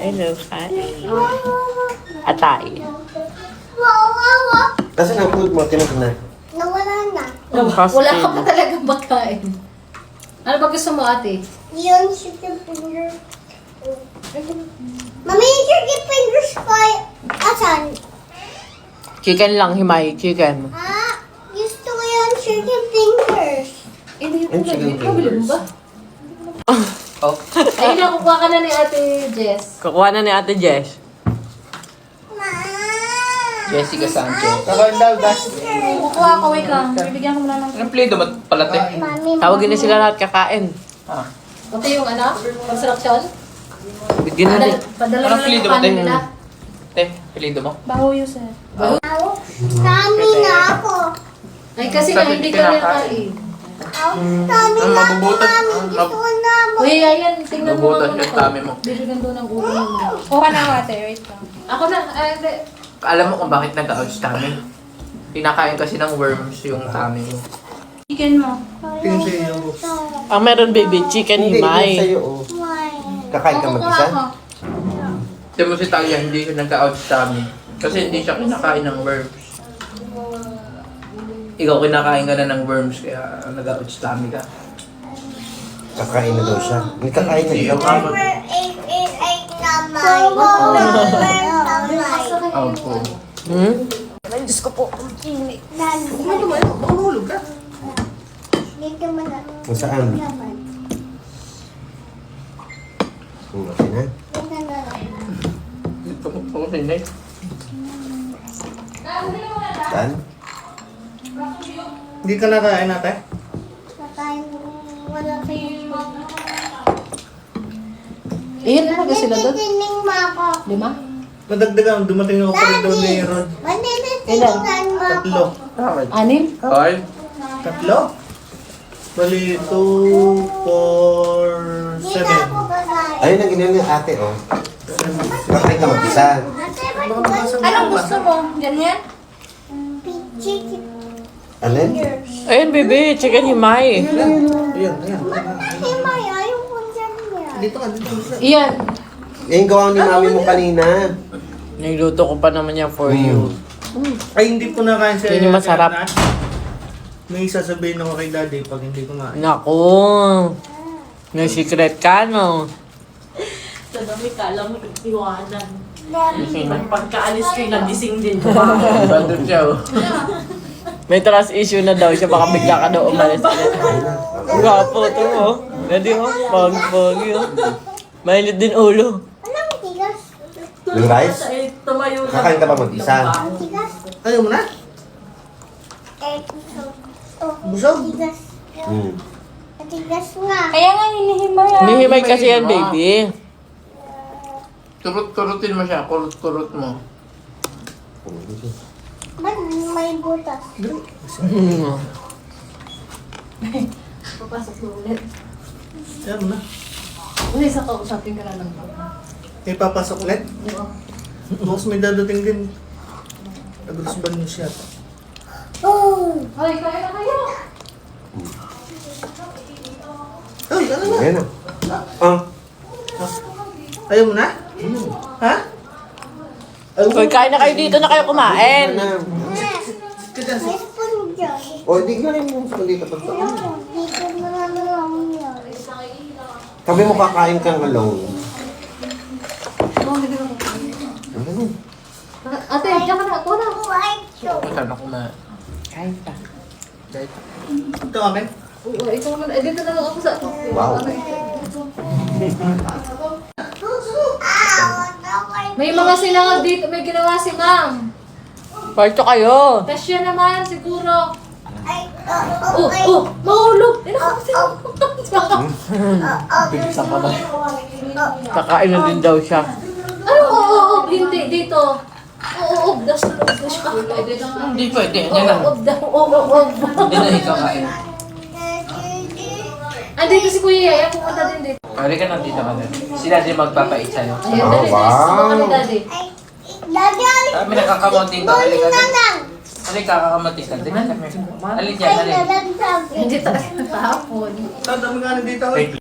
Hello, hi. Atay. Kasi ang food mo, tinog na. Nawala na. Wala ka pa talagang makain. Ano ba gusto mo, ate? Yun, chicken finger. Mami, yung chicken fingers ko ay... Asan? Chicken lang, himay. Chicken. Ah, gusto ko yung chicken fingers. Hindi ko Ay, chicken nabili mo ba? Oh. Ayun na, kukuha ka na ni ate Jess. Kukuha na ni Ate Jess. Ma! Jessica Sanchez. Kakain daw, das. Kukuha ko, wait lang. Bibigyan ko muna ng... Anong play daw? Palate? Mami, Tawagin na sila lahat kakain. Ah. Ito yung ano? Construction? Bigyan na din. Padala Anong na play lang daw yung ba? kanin nila. Te, pilido mo? Kami na ako. Ay, kasi nga, hindi ka rin kain. Kami Ang na ako, mabubutan. mami. Gusto ko na mo. Uy, ayan, tingnan mo Mabutas naman yung ako. tummy mo. Bibigyan doon ng ulo mo. Kuha na ako ate, wait lang. Ako na, ay, hindi. Alam mo kung bakit nag-ouch tummy? Pinakain kasi ng worms yung tummy mo. Chicken mo. Tingin sa iyo. Ang meron baby, chicken Hindi, yun himay. sa'yo, oh. Kakain ka mag-isa? Tignan mo si Talia, hindi siya nag-ouch tummy. Kasi hindi siya kinakain ng worms. Ikaw kinakain ka na ng worms kaya nag-ouch tummy ka. Kakain na daw siya. May kakain na ikaw. Number 888 naman. Oh, po. Hmm? Mahulog ka. Dito mo na. Kung saan? Okay na. Dito na lang. Ito mo sa inay. Saan? Hindi ka nakain natin? Kakain wala kayo. Iyan na ba sila doon? Tining mo ako. 5? Madagdagan, dumating ako pa rin daw ni Rod. Manititiningan mo ako. Tatlo. 6? Ay, Tatlo? Bali, 2, 4, Hindi na ako 7. kakain. Ayun ang ginano ng ate, oh. Kakain ka mag-isa. Ate, ba't ba- Anong gusto mo? Ganyan? Chicken Alin? fingers. Ayun baby, chicken himay. Ayan, ayan. Hey, May, ayaw ko dyan yan. Dito ka, dito ka. Iyan. Yung gawa ni mami mo kanina. Niluto ko pa naman yan for you. Ay, hindi po nakain siya. Yun yung masarap. May sasabihin ako kay daddy pag hindi kumain. Naku. May secret ka, no? Sa dami kala mo iwanan. Daddy. Pagkaalis ko nagising din. bandot siya oh. May trust issue na daw siya. Baka bigla ka daw umalis ulit. Gwapo to, oh. Ready, oh. Pag-pogi, oh. Mainit din ulo. Anong tigas? Yung rice? Tumayo na. Kakain ka ba mag-isa? Ang tigas? Ayaw mo na? Busog. Oh, Busog? tigas. Hmm. Ang tigas nga. Kaya nga hinihimay ah. Hinihimay kasi yan, baby. Kurut-kurutin mo siya, kurut-kurut mo. Ba't may butas? Papasok mo ulit. Ayaw mo na. Uy, sa kausapin ka na lang ba? May papasok ulit? Bukas may dadating din. Agos ba niyo siya? Oh! Ay, kaya na kayo! Ay, ano na? Ayan, oh. Ayaw mo na? Ha? Uy, kain na kayo dito na kayo kumain. May spoon dyan. O, di nga rin mo sa dito pag Ayoko. Dito mo na lang yan. Sabi mo kakain kang alone. Ano? Ate, diyan ka na. Ako na. White chocolate. Saan ako na? Kain pa. Ito akin? Oo, ikaw naman. Eh, dito na lang ako sa... Wow. May mga sinangag dito. May ginawa si ma'am. Parto kayo. Kasya naman, siguro. Ay, Mahulog. Bilisan ka na. Kakain na din daw siya. Ano? Oo, hindi. Dito. Oo, das na siya. Hindi pwede, yan lang. Oo. Hindi na ikaw kain. Andito si Kuya Yaya. Pupunta din dito. Pwede ka nandito ka din. Si daddy magpapait sa'yo. Ayun, Oh, dali. wow. Sumo ka ni Daddy. Ay, Daddy, Kami nakakamonting ka. bowling na lang. Halika, kakamonting ka. Halika, Ay, halika. nalagsabi. Hindi talaga kahapon. Ang dami nga nandito.